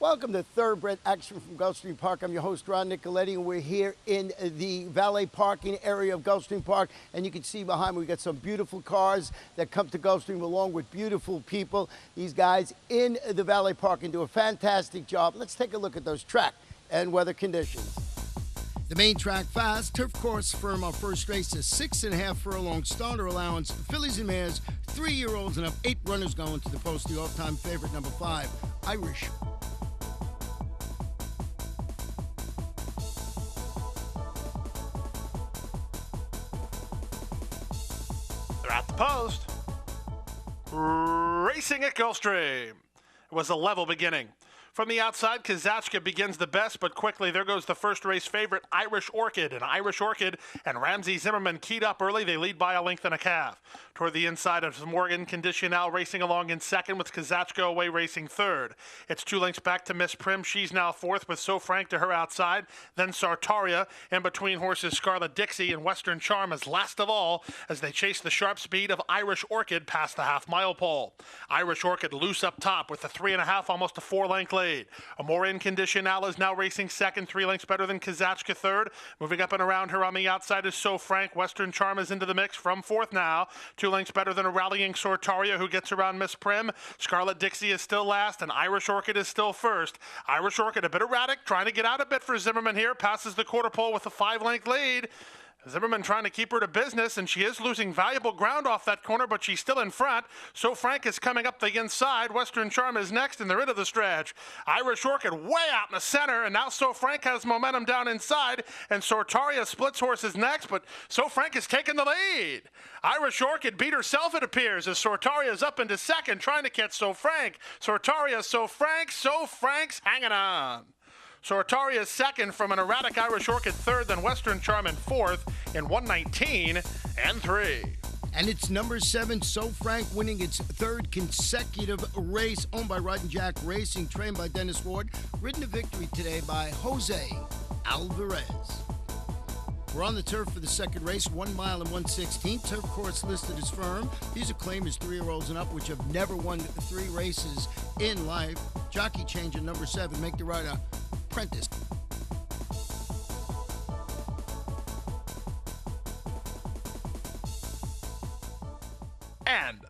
Welcome to Thoroughbred Action from Gulfstream Park. I'm your host, Ron Nicoletti, and we're here in the valet parking area of Gulfstream Park. And you can see behind me, we got some beautiful cars that come to Gulfstream along with beautiful people. These guys in the valet parking do a fantastic job. Let's take a look at those track and weather conditions. The main track fast, turf course firm. Our first race is 6.5 furlong starter allowance. Fillies and mares, 3-year-olds and up. 8 runners going to the post. The all-time favorite, number 5, Irish. They're at the post. Racing at Gulfstream. It was a level beginning. From the outside, Kazaczka begins the best, but quickly there goes the first race favorite, Irish Orchid. And Irish Orchid and Ramsey Zimmerman keyed up early. They lead by a length and a half. Toward the inside of Morgan Condicional racing along in second with Kazaczka away racing third. It's 2 lengths back to Miss Prim. She's now fourth with So Frank to her outside. Then Sartaria. In between horses, Scarlet Dixie and Western Charm is last of all as they chase the sharp speed of Irish Orchid past the half-mile pole. Irish Orchid loose up top with a 3.5, almost a 4-length lead. Amore in Condicional is now racing second, 3 lengths better than Kazaczka third. Moving up and around her on the outside is So Frank. Western Charm is into the mix from fourth now. 2 lengths better than a rallying Sortaria who gets around Miss Prim. Scarlet Dixie is still last and Irish Orchid is still first. Irish Orchid a bit erratic, trying to get out a bit for Zimmerman here. Passes the quarter pole with a 5-length lead. Zimmerman trying to keep her to business, and she is losing valuable ground off that corner, but she's still in front. So Frank is coming up the inside. Western Charm is next, and they're into the stretch. Irish Orchid way out in the center, and now So Frank has momentum down inside, and Sortaria splits horses next, but So Frank is taking the lead. Irish Orchid beat herself, it appears, as Sortaria is up into second, trying to catch So Frank. Sortaria, So Frank's hanging on. Sortaria is second from an erratic Irish Orchid third, then Western Charm in fourth in 1:19 and 3. And it's number 7, So Frank, winning its 3rd consecutive race, owned by Rod and Jack Racing, trained by Dennis Ward, ridden to victory today by Jose Alvarez. We're on the turf for the second race, 1 mile and 1/16. Turf course listed as firm. These are claimers 3-year-olds and up, which have never won 3 races in life. Jockey change in number 7, make the rider apprentice. And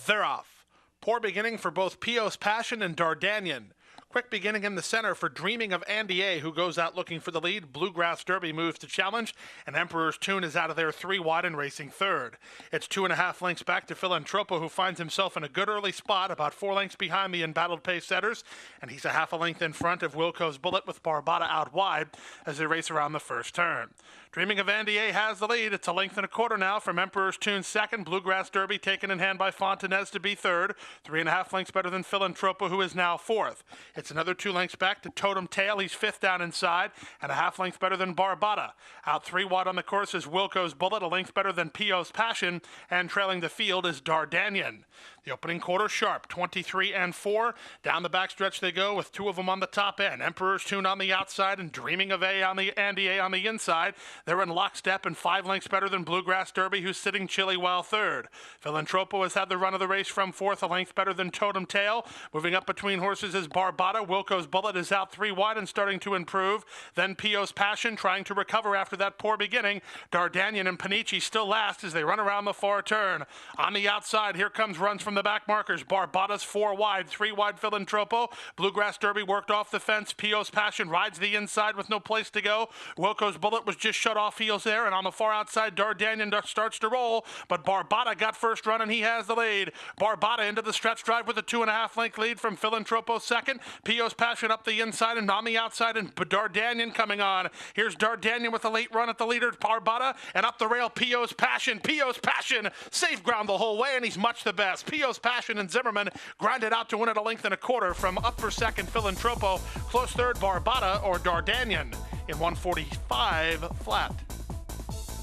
they're off. Poor beginning for both Pios Passion and Dardanian. Quick beginning in the center for Dreaming of Andy A, who goes out looking for the lead. Bluegrass Derby moves to challenge, and Emperor's Tune is out of there 3 wide and racing third. It's 2.5 lengths back to Philanthropo, who finds himself in a good early spot, about 4 lengths behind the embattled pace setters, and he's a half a length in front of Wilco's Bullet with Barbata out wide as they race around the first turn. Dreaming of Andy A has the lead. It's a length and a quarter now from Emperor's Tune second. Bluegrass Derby taken in hand by Fontaner to be third. 3.5 lengths better than Philanthropo, who is now fourth. It's another 2 lengths back to Totemtale. He's fifth down inside, and a half length better than Barbata. Out 3 wide on the course is Wilco's Bullet, a length better than Pios Passion, and trailing the field is Dardanian. The opening quarter sharp, 23 and 4. Down the backstretch they go with 2 of them on the top end. Emperor's Tune on the outside and Dreaming of Andy A on the inside. They're in lockstep and 5 lengths better than Bluegrass Derby, who's sitting chilly while third. Philanthropo has had the run of the race from fourth, a length better than Totemtale. Moving up between horses is Barbata. Wilco's Bullet is out 3 wide and starting to improve. Then Pios Passion trying to recover after that poor beginning. Dardanian and Panici still last as they run around the far turn. On the outside, here comes runs from the back markers. Barbata's 4 wide, 3 wide Philanthropo. Bluegrass Derby worked off the fence. Pios Passion rides the inside with no place to go. Wilco's Bullet was just shut off heels there, and on the far outside, Dardanian starts to roll, but Barbata got first run, and he has the lead. Barbata into the stretch drive with a 2.5 length lead from Philanthropo second. Pios Passion up the inside and on the outside, and Dardanian coming on. Here's Dardanian with a late run at the leader, Barbata, and up the rail, Pios Passion. Pios Passion, safe ground the whole way, and he's much the best. Pios Passion and Zimmerman grinded out to win at a length and a quarter from up for second, Philanthropo. Close third, Barbata or Dardanian in 1:45 flat.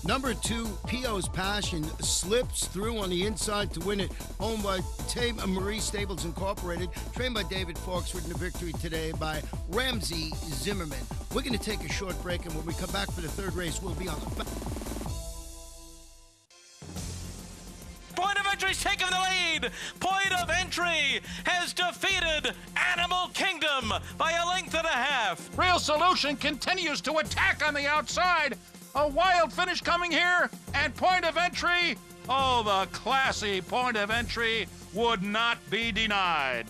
Number 2, Pios Passion, slips through on the inside to win it. Owned by Tame Marie Stables Incorporated. Trained by David Fawkes, ridden to victory today by Ramsey Zimmerman. We're going to take a short break, and when we come back for the 3rd race, we'll be on the Point of entry's taken the lead. lead. Point of Entry has defeated Animal Kingdom by a length and a half. Real Solution continues to attack on the outside. A wild finish coming here, and Point of Entry, oh, the classy Point of Entry would not be denied.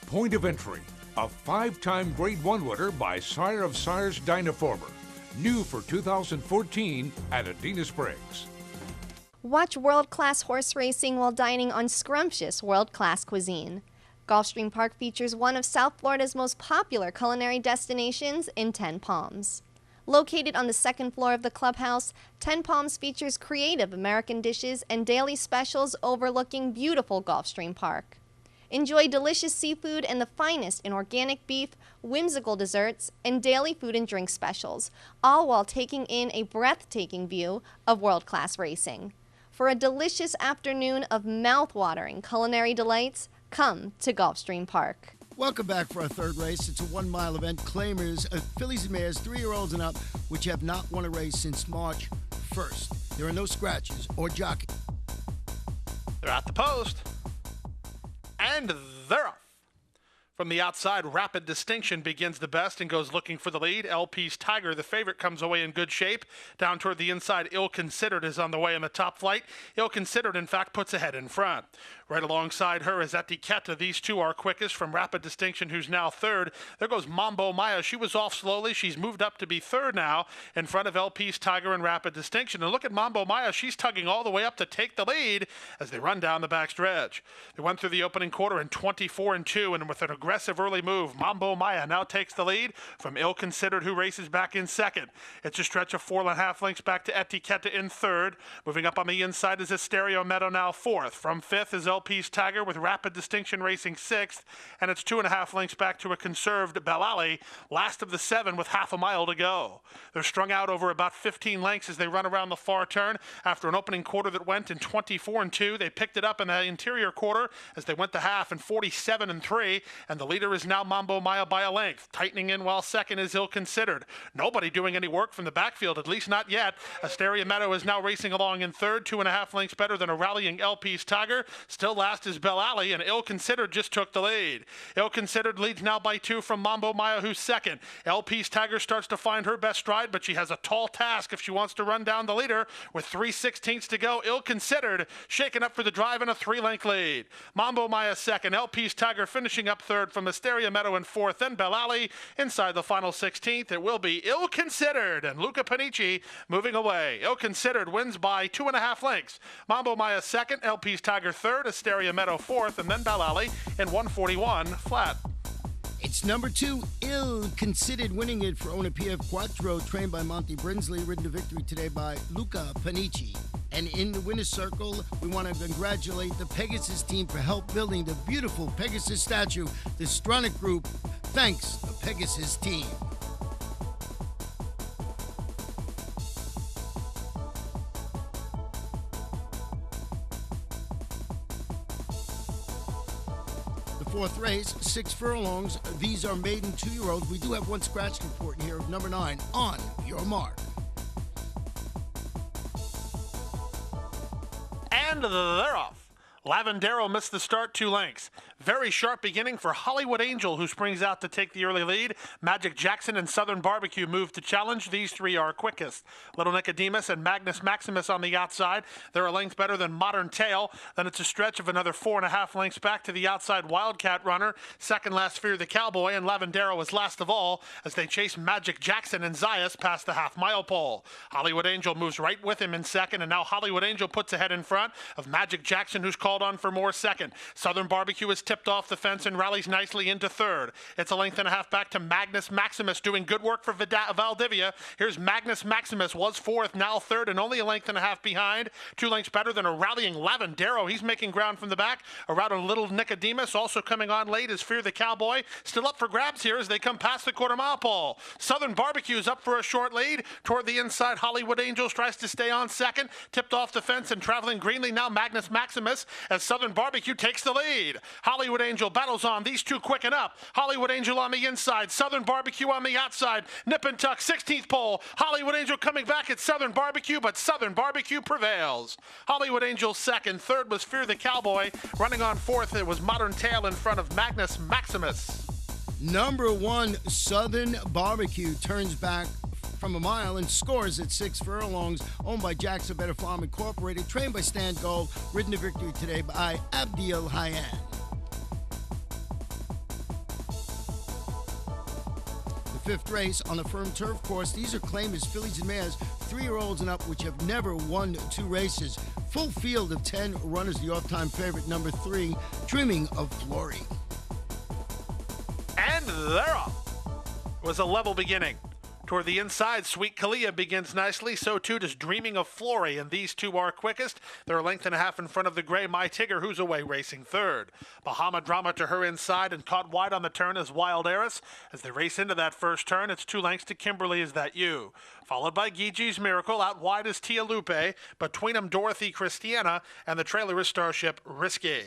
Point of Entry, a 5-time Grade 1 winner by Sire of Sires Dynaformer. New for 2014 at Adena Springs. Watch world-class horse racing while dining on scrumptious world-class cuisine. Gulfstream Park features one of South Florida's most popular culinary destinations in Ten Palms. Located on the second floor of the clubhouse, Ten Palms features creative American dishes and daily specials overlooking beautiful Gulfstream Park. Enjoy delicious seafood and the finest in organic beef, whimsical desserts, and daily food and drink specials, all while taking in a breathtaking view of world-class racing. For a delicious afternoon of mouth-watering culinary delights, come to Gulfstream Park. Welcome back for our third race. It's a 1-mile event. Claimers, fillies and mares, 3-year-olds and up, which have not won a race since March 1st. There are no scratches or jockey. They're at the post. And they're off. From the outside, Rapid Distinction begins the best and goes looking for the lead. LP's Tigger, the favorite, comes away in good shape. Down toward the inside, Ill Considered is on the way in the top flight. Ill Considered, in fact, puts ahead in front. Right alongside her is Etiquette. These two are quickest from Rapid Distinction, who's now third. There goes Mambo Maya. She was off slowly. She's moved up to be third now in front of LP's Tigger and Rapid Distinction. And look at Mambo Maya. She's tugging all the way up to take the lead as they run down the backstretch. They went through the opening quarter in 24-2, and with an aggressive early move, Mambo Maya now takes the lead from Ill Considered, who races back in second. It's a stretch of 4.5 lengths back to Etiquette in third. Moving up on the inside is Asterio Meadow now fourth. From fifth is LP's Tigger with Rapid Distinction racing sixth, and it's 2.5 lengths back to a conserved Belali, last of the 7 with half a mile to go. They're strung out over about 15 lengths as they run around the far turn. After an opening quarter that went in 24-2, they picked it up in the interior quarter as they went to half in 47-3, and the leader is now Mambo Maya by a length. Tightening in while second is Ill Considered. Nobody doing any work from the backfield, at least not yet. Asteria Meadow is now racing along in third, 2.5 lengths better than a rallying LP's Tigger. Still last is Bell Alley, and Ill Considered just took the lead. Ill Considered leads now by 2 from Mambo Maya, who's second. LP's Tigger starts to find her best stride, but she has a tall task if she wants to run down the leader. With 3/16 to go, Ill Considered shaking up for the drive in a 3-length lead. Mambo Maya second, LP's Tigger finishing up third from Asteria Meadow in fourth, then Bell Alley. Inside the final 16th, it will be Ill Considered and Luca Panici moving away. Ill Considered wins by 2.5 lengths. Mambo Maya second, LP's Tigger third, Asteria Meadow fourth, and then Bell Alley in 1:41 flat. It's number 2, Ill Considered, winning it for Ona PF Quattro, trained by Monty Brinsley, ridden to victory today by Luca Panici. And in the winner's circle, we want to congratulate the Pegasus team for help building the beautiful Pegasus statue. The Stronach Group thanks the Pegasus team. Fourth race, 6 furlongs. These are maiden 2-year-olds. We do have one scratch report here of number 9. On your mark. And they're off. Lavandero missed the start 2 lengths. Very sharp beginning for Hollywood Angel, who springs out to take the early lead. Magic Jackson and Southern Barbecue move to challenge. These 3 are quickest. Little Nicodemus and Magnus Maximus on the outside. They're a length better than Modern Tale. Then it's a stretch of another 4.5 lengths back to the outside Wildcat runner. Second last Fear the Cowboy, and Lavandero is last of all as they chase Magic Jackson and Zayas past the half-mile pole. Hollywood Angel moves right with him in second, and now Hollywood Angel puts ahead in front of Magic Jackson, who's called on for more second. Southern Barbecue is tipped off the fence and rallies nicely into third. It's a length and a half back to Magnus Maximus, doing good work for Valdivia. Here's Magnus Maximus, was fourth, now third, and only a length and a half behind. 2 lengths better than a rallying Lavandero. He's making ground from the back. Around a Little Nicodemus, also coming on late is Fear the Cowboy. Still up for grabs here as they come past the quarter-mile pole. Southern Barbecue is up for a short lead. Toward the inside, Hollywood Angels tries to stay on second. Tipped off the fence and traveling greenly now Magnus Maximus as Southern Barbecue takes the lead. Hollywood Hollywood Angel battles on. These two quicken up. Hollywood Angel on the inside. Southern Barbecue on the outside. Nip and tuck, 16th pole. Hollywood Angel coming back at Southern Barbecue, but Southern Barbecue prevails. Hollywood Angel second. Third was Fear the Cowboy. Running on fourth, it was Modern Tale in front of Magnus Maximus. Number 1, Southern Barbecue turns back from a mile and scores at 6 furlongs, owned by Jackson Better Farm Incorporated, trained by Stan Gold, ridden to victory today by Abdiel Hayyan. The fifth race on the firm turf course. These are claimed as fillies and mares, 3-year-olds and up, which have never won 2 races. Full field of 10 runners. The off-time favorite, number 3, Dreaming of Flori. And they're off. It was a level beginning. Toward the inside, Sweet Kalia begins nicely. So too does Dreaming of Flori, and these two are quickest. They're a length and a half in front of the gray My Tigger, who's away racing third. Bahama Drama to her inside and caught wide on the turn is Wild Heiress. As they race into that first turn, it's 2 lengths to Kimberly, Is That You? Followed by Gigi's Miracle. Out wide is Tia Lupe. Between them, Dorothy, Christiana, and the trailer is Starship, Risky.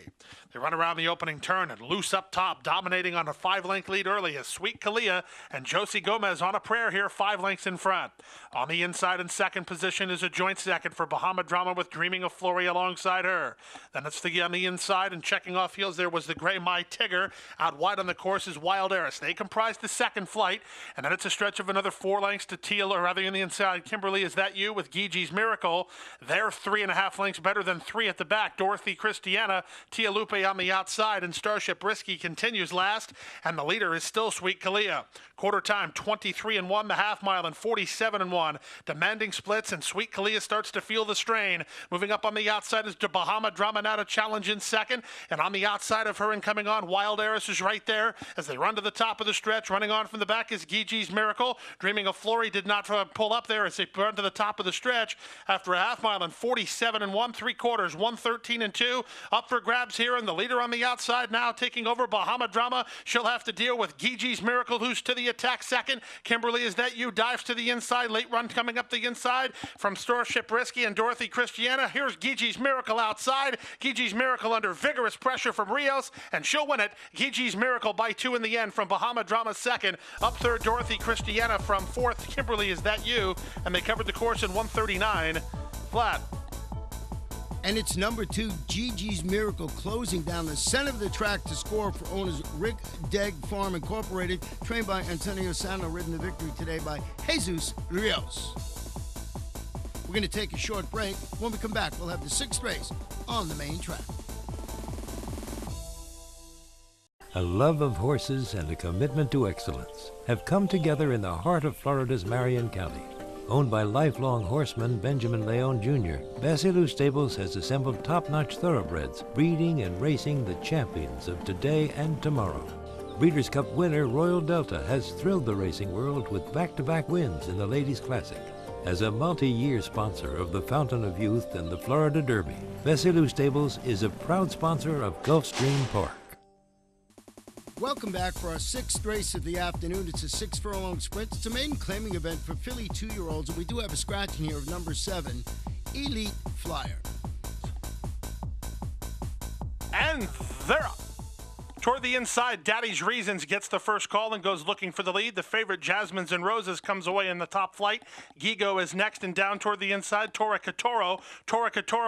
They run around the opening turn and loose up top, dominating on a 5-length lead early is Sweet Kalia and Josie Gomez on a prayer here, 5 lengths in front. On the inside in second position is a joint second for Bahama Drama with Dreaming of Flori alongside her. Then it's on the inside and checking off heels there was the gray My Tigger. Out wide on the course is Wild Heiress. They comprise the second flight, and then it's a stretch of another 4 lengths to Teal, or rather in the inside, Kimberly, Is That You? With Gigi's Miracle. They're 3.5 lengths better than 3 at the back. Dorothy, Christiana, Tia Lupe on the outside, and Starship Risky continues last, and the leader is still Sweet Kalia. Quarter time, 23-1, the half mile, and 47-1. Demanding splits, and Sweet Kalia starts to feel the strain. Moving up on the outside is Bahama Drama now to challenge in second, and on the outside of her and coming on, Wild Heiress is right there as they run to the top of the stretch. Running on from the back is Gigi's Miracle. Dreaming of Flori did not pull up there as they run to the top of the stretch after a half mile and 47-1, 3/4, 113-2. Up for grabs here, and the leader on the outside now taking over Bahama Drama. She'll have to deal with Gigi's Miracle, who's to the attack second. Kimberly, Is That You? Dives to the inside. Late run coming up the inside from Starship Risky and Dorothy Christiana. Here's Gigi's Miracle outside. Gigi's Miracle under vigorous pressure from Rios, and she'll win it. Gigi's Miracle by 2 in the end from Bahama Drama second. Up third, Dorothy Christiana from fourth. Kimberly, Is That You? And they covered the course in 139 flat. And it's number 2, Gigi's Miracle, closing down the center of the track to score for owners Rick Degg Farm Incorporated, trained by Antonio Sano, ridden to victory today by Jesus Rios. We're going to take a short break. When we come back, we'll have the 6th race on the main track. A love of horses and a commitment to excellence have come together in the heart of Florida's Marion County. Owned by lifelong horseman Benjamin Leon Jr., Basilou Stables has assembled top-notch thoroughbreds, breeding and racing the champions of today and tomorrow. Breeders' Cup winner Royal Delta has thrilled the racing world with back-to-back wins in the Ladies' Classic. As a multi-year sponsor of the Fountain of Youth and the Florida Derby, Basilou Stables is a proud sponsor of Gulfstream Park. Welcome back for our 6th race of the afternoon. It's a 6-furlong sprint. It's a maiden claiming event for filly 2-year-olds, and we do have a scratch in here of number 7, Elite Flyer. And they're up. Toward the inside, Daddy's Reasons gets the first call and goes looking for the lead. The favorite, Jasmines and Roses, comes away in the top flight. Gigo is next, and down toward the inside, Tora Catoro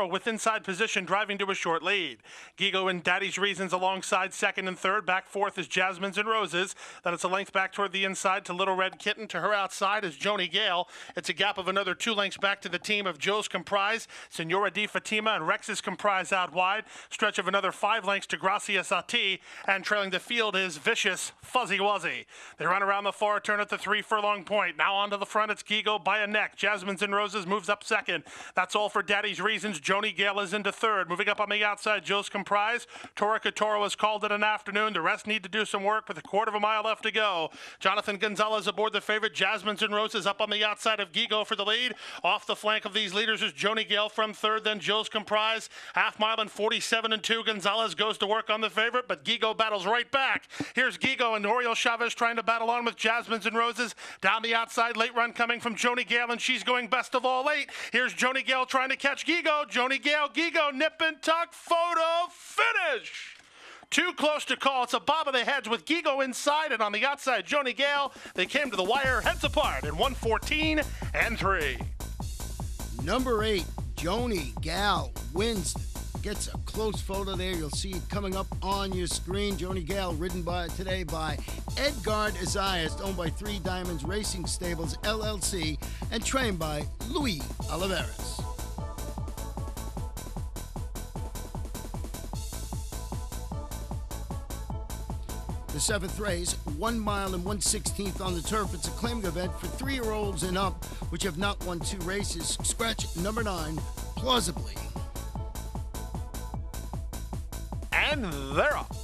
with inside position, driving to a short lead. Gigo and Daddy's Reasons alongside second and third. Back fourth is Jasmines and Roses. Then it's a length back toward the inside to Little Red Kitten. To her outside is Joni Gale. It's a gap of another 2 lengths back to the team of Joe's Comprise, Senora Di Fatima, and Rex's Comprise out wide. Stretch of another 5 lengths to Gracia Sati. And trailing the field is Vicious Fuzzy Wuzzy. They run around the far turn at the 3-furlong point. Now onto the front, it's Gigo by a neck. Jasmines and Roses moves up second. That's all for Daddy's Reasons. Joni Gale is into third. Moving up on the outside, Joe's Comprise. Tora Catoro has called it an afternoon. The rest need to do some work with a 1/4 mile left to go. Jonathan Gonzalez aboard the favorite, Jasmines and Roses, up on the outside of Gigo for the lead. Off the flank of these leaders is Joni Gale from third, then Joe's Comprise. Half mile and 47-2. Gonzalez goes to work on the favorite, but Gigo battles right back. Here's Gigo and Oriel Chavez trying to battle on with Jasmines and Roses. Down the outside, late run coming from Joni Gale, and she's going best of all late. Here's Joni Gale trying to catch Gigo. Joni Gale, Gigo, nip and tuck, photo finish. Too close to call. It's a bob of the heads with Gigo inside, and on the outside, Joni Gale. They came to the wire heads apart in 1:14 and 3. Number 8, Joni Gale wins. Gets a close photo there. You'll see it coming up on your screen. Joni Gale, ridden today by Edgar Zayas, owned by 3 Diamonds Racing Stables, LLC, and trained by Luis Oliveras. The 7th race, 1 mile and 1/16 on the turf. It's a claiming event for 3-year-olds and up, which have not won 2 races. Scratch number 9, Plausibly. And they're up.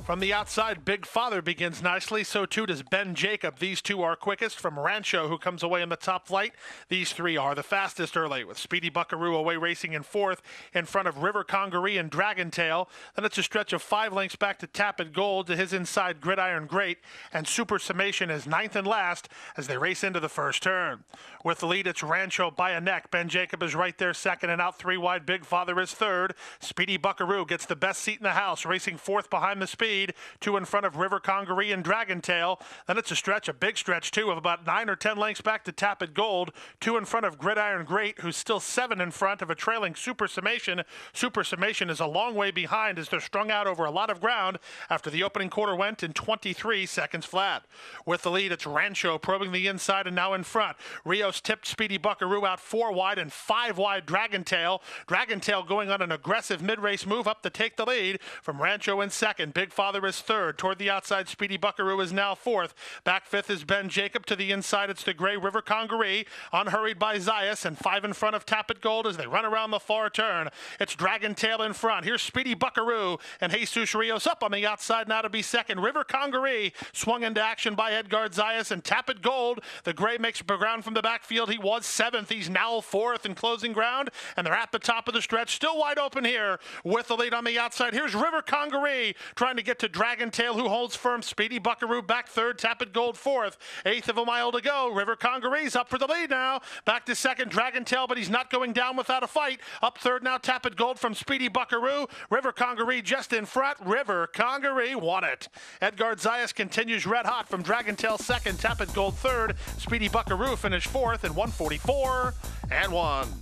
From the outside, Big Father begins nicely. So too does Ben Jacob. These two are quickest. From Rancho, who comes away in the top flight, these 3 are the fastest early, with Speedy Buckaroo away racing in 4th in front of River Congaree and Dragontail. Then it's a stretch of 5 lengths back to Tapitgold, to his inside Gridiron Great, and Super Summation is 9th and last as they race into the first turn. With the lead, it's Rancho by a neck. Ben Jacob is right there second, and out 3 wide. Big Father is third. Speedy Buckaroo gets the best seat in the house, racing 4th behind the Speed. 2 in front of River Congaree and Dragontail. Then it's a stretch, a big stretch too, of about 9 or 10 lengths back to Tapitgold. 2 in front of Gridiron Great, who's still 7 in front of a trailing Super Summation. Super Summation is a long way behind as they're strung out over a lot of ground after the opening quarter went in 23 seconds flat. With the lead, it's Rancho probing the inside and now in front. Rios tipped Speedy Buckaroo out 4 wide and 5 wide Dragontail. Dragontail going on an aggressive mid-race move up to take the lead from Rancho in second. Big Father is third. Toward the outside, Speedy Buckaroo is now 4th. Back 5th is Ben Jacob. To the inside, it's the gray River Congaree, unhurried by Zayas, and 5 in front of Tapitgold as they run around the far turn. It's Dragontail in front. Here's Speedy Buckaroo and Jesus Rios up on the outside now to be second. River Congaree swung into action by Edgar Zayas, and Tapitgold, the gray, makes ground from the backfield. He was 7th. He's now 4th in closing ground, and they're at the top of the stretch. Still wide open here with the lead on the outside. Here's River Congaree trying to get to Dragontail, who holds firm. Speedy Buckaroo back 3rd, Tapitgold 4th. 1/8 of a mile to go. River Congaree's up for the lead now. Back to second, Dragontail, but he's not going down without a fight. Up 3rd now, Tapitgold from Speedy Buckaroo. River Congaree just in front. River Congaree won it. Edgar Zayas continues red hot from Dragontail 2nd, Tapitgold 3rd. Speedy Buckaroo finished 4th in 1:44 and 1.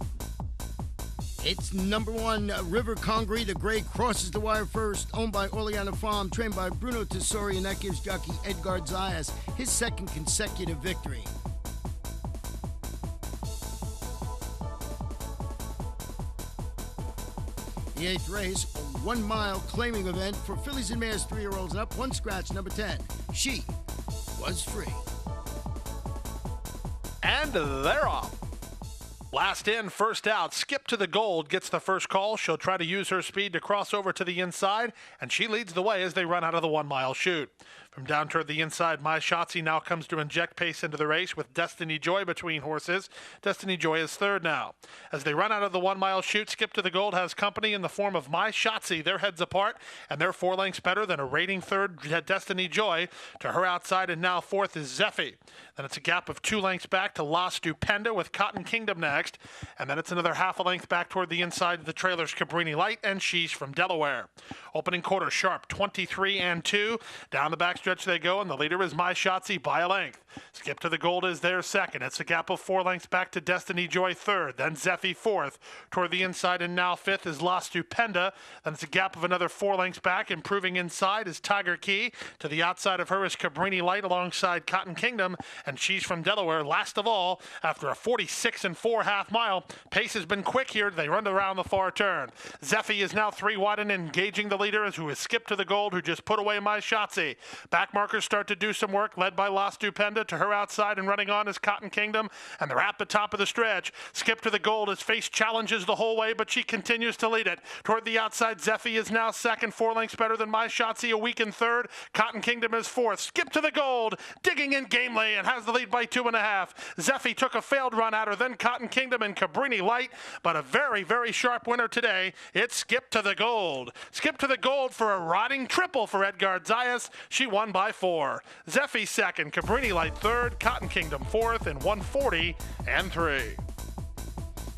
It's number 1, River Congaree. The gray crosses the wire first, owned by Oleana Farm, trained by Bruno Tessori, and that gives jockey Edgar Zayas his 2nd consecutive victory. The 8th race, a 1 mile claiming event for fillies and mares, 3-year-olds and up. 1 scratch, number 10. She was free. And they're off. Last in, first out. Skip to the Gold gets the first call. She'll try to use her speed to cross over to the inside, and she leads the way as they run out of the 1 mile chute. From down toward the inside, My Shotzi now comes to inject pace into the race with Destiny Joy between horses. Destiny Joy is 3rd now. As they run out of the 1 mile chute, Skip to the Gold has company in the form of My Shotzi. They're heads apart, and they're 4 lengths better than a rating 3rd Destiny Joy. To her outside and now 4th is Zeffy. Then it's a gap of 2 lengths back to La Stupenda with Cotton Kingdom next. And then it's another half a length back toward the inside of the trailers, Cabrini Light and She's from Delaware. Opening quarter sharp, 23 and 2. Down the backstretch they go, and the leader is My Shotzi by a length. Skip to the Gold is there second. It's a gap of 4 lengths back to Destiny Joy 3rd. Then Zeffy 4th. Toward the inside and now 5th is La Stupenda. Then it's a gap of another 4 lengths back. Improving inside is Tiger Key. To the outside of her is Cabrini Light alongside Cotton Kingdom, and She's from Delaware. Last of all, after a 46 and 4 half mile, pace has been quick here. They run around the far turn. Zeffy is now 3 wide and engaging the leader, who is Skip to the Gold, who just put away My Shotzi. Back markers start to do some work, led by La Stupenda. To her outside and running on is Cotton Kingdom, and they're at the top of the stretch. Skip to the Gold has faced challenges the whole way, but she continues to lead it. Toward the outside, Zeffy is now second, 4 lengths better than My Shotzi, a week in 3rd. Cotton Kingdom is 4th. Skip to the Gold, digging in gamely, and has the lead by 2.5. Zeffy took a failed run at her, then Cotton Kingdom and Cabrini Light, but a very, very sharp winner today. It's Skip to the Gold. Skip to the Gold for a riding triple for Edgar Zayas. She won by 4. Zeffy 2nd, Cabrini Light 3rd, Cotton Kingdom 4th in 140 and 3.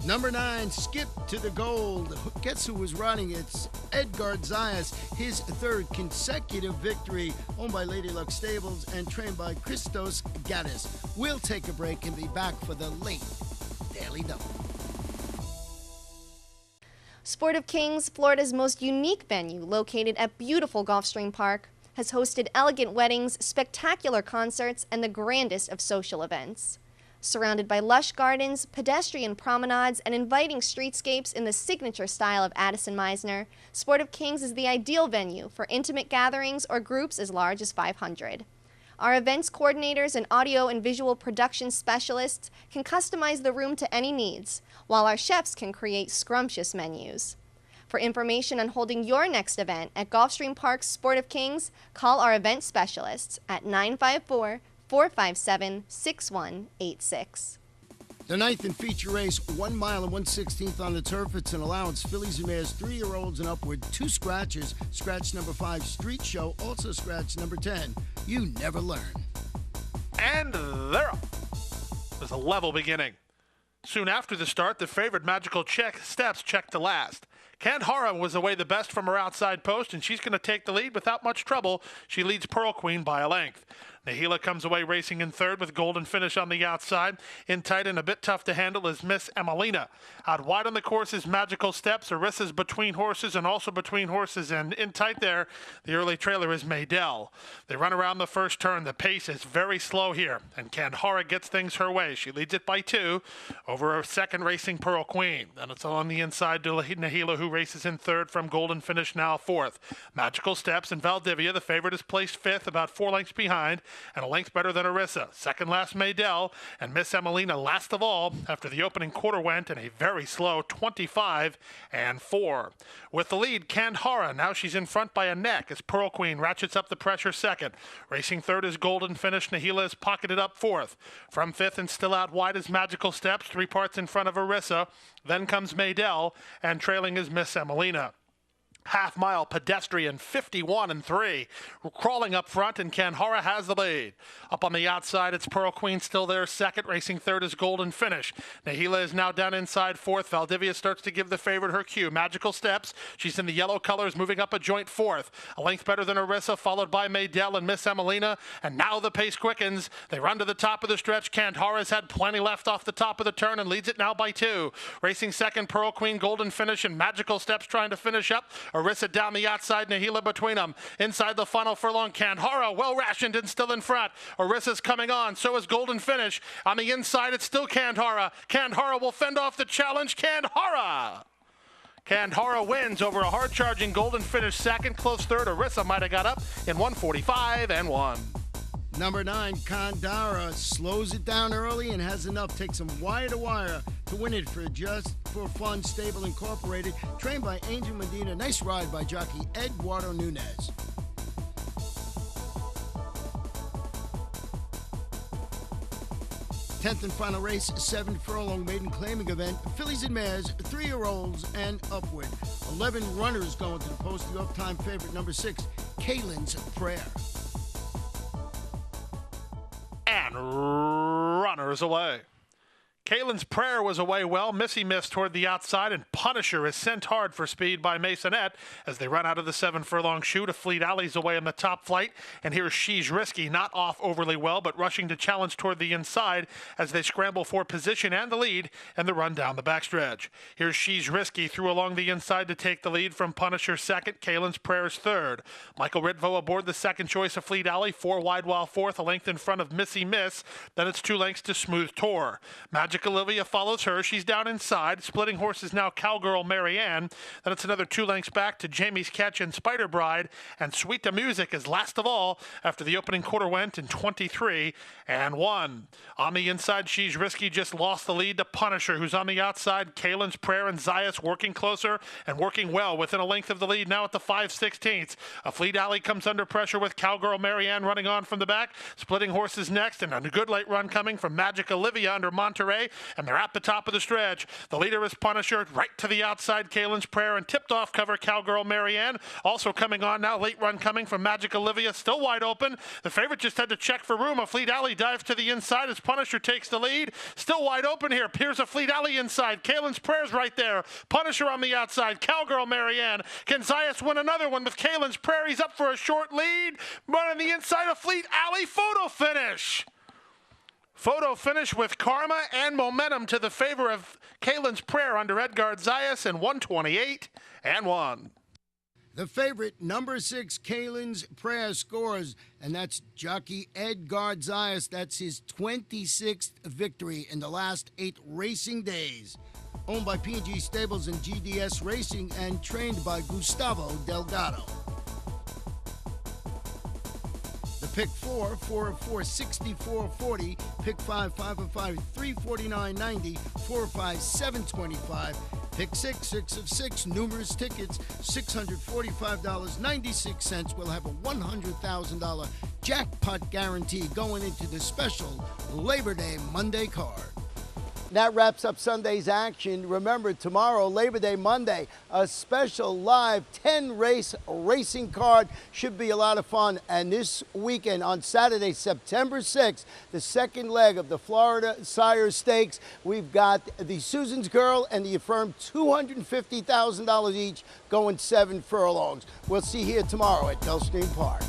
Number 9, Skip to the Gold. Guess who was running? It's Edgar Zayas, his third consecutive victory, owned by Lady Luck Stables and trained by Christos Gaddis. We'll take a break and be back for the late Daily Double. Sport of Kings, Florida's most unique venue, located at beautiful Gulfstream Park, has hosted elegant weddings, spectacular concerts, and the grandest of social events. Surrounded by lush gardens, pedestrian promenades, and inviting streetscapes in the signature style of Addison Meisner, Sport of Kings is the ideal venue for intimate gatherings or groups as large as 500. Our events coordinators and audio and visual production specialists can customize the room to any needs, while our chefs can create scrumptious menus. For information on holding your next event at Gulfstream Park's Sport of Kings, call our event specialists at 954-457-6186. The 9th and feature race, 1 mile and 1/16 on the turf. It's an allowance. Fillies and mares, 3-year-olds and upward. 2 scratches. Scratch number 5, Street Show. Also scratch number 10, You Never Learn. And they're up. There's a level beginning. Soon after the start, the favorite Magical Steps checked to last. Kandahara was away the best from her outside post, and she's going to take the lead without much trouble. She leads Pearl Queen by a length. Nahila comes away racing in third with Golden Finish on the outside. In tight and a bit tough to handle is Miss Emelina. Out wide on the course is Magical Steps. Arissa's between horses and also between horses. And in tight there, the early trailer is Maydell. They run around the first turn. The pace is very slow here. And Kandahara gets things her way. She leads it by 2 over a second racing Pearl Queen. And it's on the inside to Nahila, who races in third from Golden Finish now fourth. Magical Steps and Valdivia, the favorite, is placed 5th, about 4 lengths behind, and a length better than Heiress. Second last Maydell, and Miss Emelina last of all after the opening quarter went in a very slow 25-4. With the lead, Kandahara. Now she's in front by a neck as Pearl Queen ratchets up the pressure second. Racing third is Golden Finish. Nahila is pocketed up 4th. From 5th and still out wide is Magical Steps, 3 parts in front of Heiress. Then comes Maydell, and trailing is Miss Emelina. Half-mile pedestrian, 51-3. Crawling up front, and Kandahara has the lead. Up on the outside, it's Pearl Queen still there second. Racing third is Golden Finish. Nahila is now down inside fourth. Valdivia starts to give the favorite her cue. Magical Steps. She's in the yellow colors, moving up a joint fourth. A length better than Heiress, followed by Maydell and Miss Emelina. And now the pace quickens. They run to the top of the stretch. Kandahara's had plenty left off the top of the turn and leads it now by 2. Racing second, Pearl Queen, Golden Finish, and Magical Steps trying to finish up. Heiress down the outside, Nahila between them. Inside the final furlong, Kandahara well rationed and still in front. Heiress's coming on, so is Golden Finish. On the inside, it's still Kandahara. Kandahara will fend off the challenge. Kandahara wins over a hard-charging Golden Finish second. Close third. Heiress might have got up in 1:45-1. Number 9, Kandahara, slows it down early and has enough. Takes them wire to wire to win it for Just for Fun Stable Incorporated. Trained by Angel Medina. Nice ride by jockey Eduardo Nunez. Tenth and final race, 7 furlong maiden claiming event. Fillies and mares, 3-year-olds and upward. 11 runners going to the post. The off-time favorite, number 6, Kaylin's Prayer. And runners away. Kaylin's Prayer was away well. Missy missed toward the outside, and Punisher is sent hard for speed by Masonette as they run out of the 7 furlong chute. A Fleet Alley's away in the top flight, and here's She's Risky, not off overly well, but rushing to challenge toward the inside as they scramble for position and the lead and the run down the backstretch. Here's She's Risky through along the inside to take the lead from Punisher second. Kaylin's Prayer's third. Michael Ritvo aboard the second choice of Fleet Alley, 4 wide while fourth, a length in front of Missy Miss. Then it's 2 lengths to Smooth Tour. Magic Olivia follows her. She's down inside. Splitting horses now Cowgirl Marianne. Then it's another 2 lengths back to Jamie's Catch and Spider Bride. And Sweet to Music is last of all after the opening quarter went in 23-1. On the inside, She's Risky just lost the lead to Punisher, who's on the outside. Kaylin's Prayer and Zayas working closer and working well within a length of the lead now at the 5/16. A Fleet Alley comes under pressure with Cowgirl Marianne running on from the back. Splitting horses next, and a good late run coming from Magic Olivia under Monterey. way, and they're at the top of the stretch. The leader is Punisher, right to the outside, Kalen's Prayer, and tipped off cover Cowgirl Marianne. Also coming on now, late run coming from Magic Olivia, still wide open. The favorite just had to check for room. A Fleet Alley dive to the inside as Punisher takes the lead. Still wide open here. Appears a Fleet Alley inside. Kalen's Prayer's right there. Punisher on the outside. Cowgirl Marianne. Can Zayas win another one with Kalen's Prayer? He's up for a short lead. Running the inside of Fleet Alley. Photo finish. Photo finish with karma and momentum to the favor of Kalen's Prayer under Edgard Zayas in 128-1. The favorite, number 6, Kalen's Prayer scores, and that's jockey Edgard Zayas. That's his 26th victory in the last 8 racing days. Owned by P&G Stables and GDS Racing and trained by Gustavo Delgado. The pick 4, 4 of 4, 64.40. Pick 5, 5 of 5, 349.90. 4 of 5, 725. Pick 6, 6 of 6, numerous tickets, $645.96. We'll have a $100,000 jackpot guarantee going into the special Labor Day Monday card. That wraps up Sunday's action. Remember, tomorrow, Labor Day Monday, a special live 10-race racing card. Should be a lot of fun. And this weekend, on Saturday, September 6th, the second leg of the Florida Sire Stakes, we've got the Susan's Girl and the Affirmed $250,000 each, going 7 furlongs. We'll see you here tomorrow at Gulfstream Park.